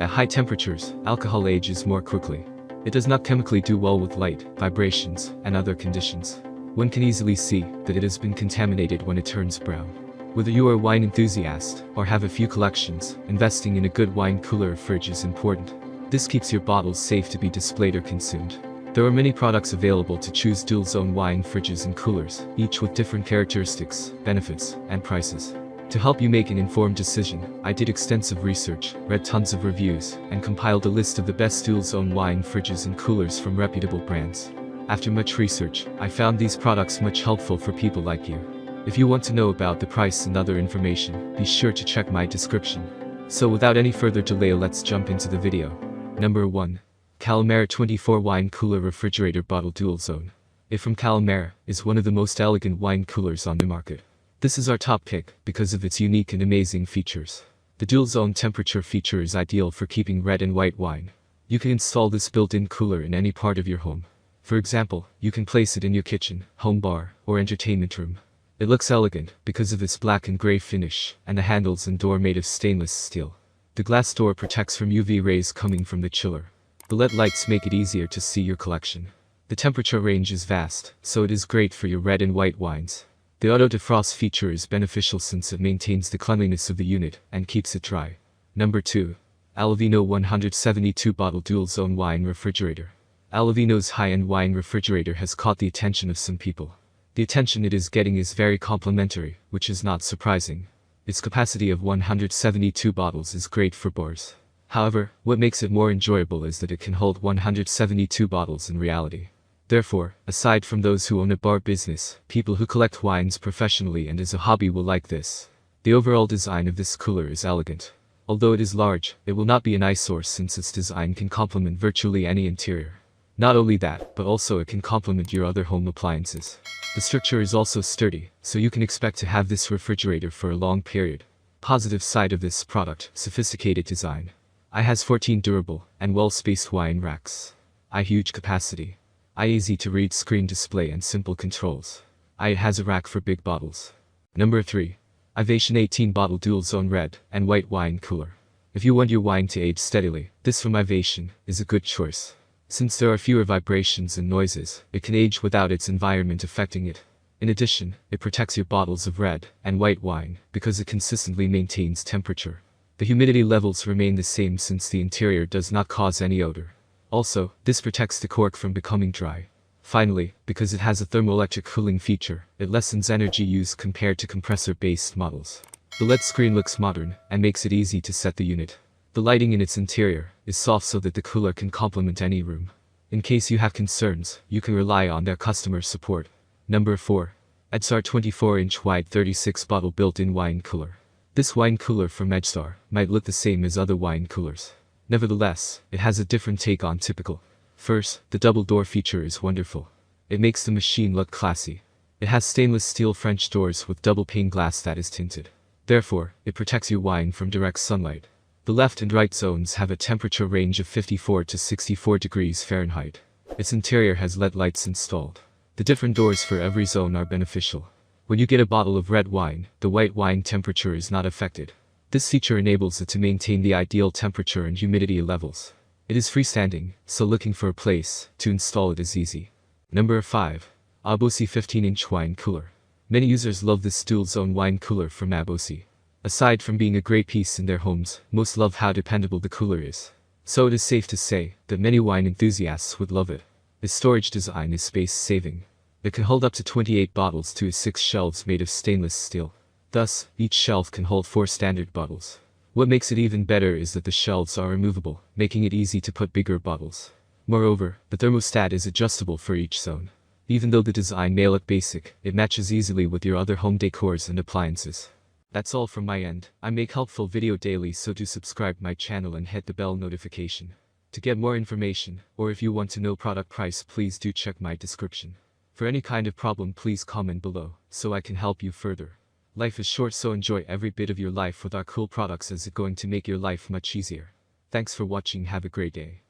At high temperatures, alcohol ages more quickly. It does not chemically do well with light, vibrations, and other conditions. One can easily see that it has been contaminated when it turns brown. Whether you are a wine enthusiast or have a few collections, investing in a good wine cooler or fridge is important. This keeps your bottles safe to be displayed or consumed. There are many products available to choose dual-zone wine fridges and coolers, each with different characteristics, benefits, and prices. To help you make an informed decision, I did extensive research, read tons of reviews, and compiled a list of the best dual-zone wine fridges and coolers from reputable brands. After much research, I found these products much helpful for people like you. If you want to know about the price and other information, be sure to check my description. So without any further delay, let's jump into the video. Number 1. Calamari 24 Wine Cooler Refrigerator Bottle Dual Zone. It from Calamari is one of the most elegant wine coolers on the market. This is our top pick because of its unique and amazing features. The dual zone temperature feature is ideal for keeping red and white wine. You can install this built-in cooler in any part of your home. For example, you can place it in your kitchen, home bar, or entertainment room. It looks elegant because of its black and gray finish, and the handles and door made of stainless steel. The glass door protects from UV rays coming from the chiller. The LED lights make it easier to see your collection. The temperature range is vast, so it is great for your red and white wines. The auto defrost feature is beneficial since it maintains the cleanliness of the unit and keeps it dry. Number 2. Alvino 172 Bottle Dual Zone Wine Refrigerator. Alvino's high-end wine refrigerator has caught the attention of some people. The attention it is getting is very complimentary, which is not surprising. Its capacity of 172 bottles is great for bars. However, what makes it more enjoyable is that it can hold 172 bottles in reality. Therefore, aside from those who own a bar business, people who collect wines professionally and as a hobby will like this. The overall design of this cooler is elegant. Although it is large, it will not be an eyesore since its design can complement virtually any interior. Not only that, but also it can complement your other home appliances. The structure is also sturdy, so you can expect to have this refrigerator for a long period. Positive side of this product, sophisticated design. It has 14 durable and well-spaced wine racks. Huge capacity. Easy to read screen display and simple controls. It has a rack for big bottles. Number 3. Ovation 18 Bottle Dual Zone Red and White Wine Cooler. If you want your wine to age steadily, this from Ovation is a good choice. Since there are fewer vibrations and noises, it can age without its environment affecting it. In addition, it protects your bottles of red and white wine because it consistently maintains temperature. The humidity levels remain the same since the interior does not cause any odor. Also, this protects the cork from becoming dry. Finally, because it has a thermoelectric cooling feature, it lessens energy use compared to compressor-based models. The LED screen looks modern and makes it easy to set the unit. The lighting in its interior is soft so that the cooler can complement any room. In case you have concerns, you can rely on their customer support. Number 4. Edsar 24-inch wide 36-bottle built-in wine cooler. This wine cooler from edsar might look the same as other wine coolers. Nevertheless, it has a different take on typical. First, the double door feature is wonderful. It makes the machine look classy. It has stainless steel French doors with double pane glass that is tinted. Therefore, it protects your wine from direct sunlight. The left and right zones have a temperature range of 54 to 64 degrees Fahrenheit. Its interior has LED lights installed. The different doors for every zone are beneficial. When you get a bottle of red wine, the white wine temperature is not affected. This feature enables it to maintain the ideal temperature and humidity levels. It is freestanding, so looking for a place to install it is easy. Number 5. ABUSI 15-inch wine cooler. Many users love this dual-zone wine cooler from ABUSI. Aside from being a great piece in their homes, most love how dependable the cooler is. So it is safe to say that many wine enthusiasts would love it. Its storage design is space-saving. It can hold up to 28 bottles to 6 shelves made of stainless steel. Thus, each shelf can hold 4 standard bottles. What makes it even better is that the shelves are removable, making it easy to put bigger bottles. Moreover, the thermostat is adjustable for each zone. Even though the design may look basic, it matches easily with your other home decors and appliances. That's all from my end. I make helpful video daily, so do subscribe my channel and hit the bell notification. To get more information, or if you want to know product price, please do check my description. For any kind of problem, please comment below, so I can help you further. Life is short, so enjoy every bit of your life with our cool products, as it's going to make your life much easier. Thanks for watching, have a great day.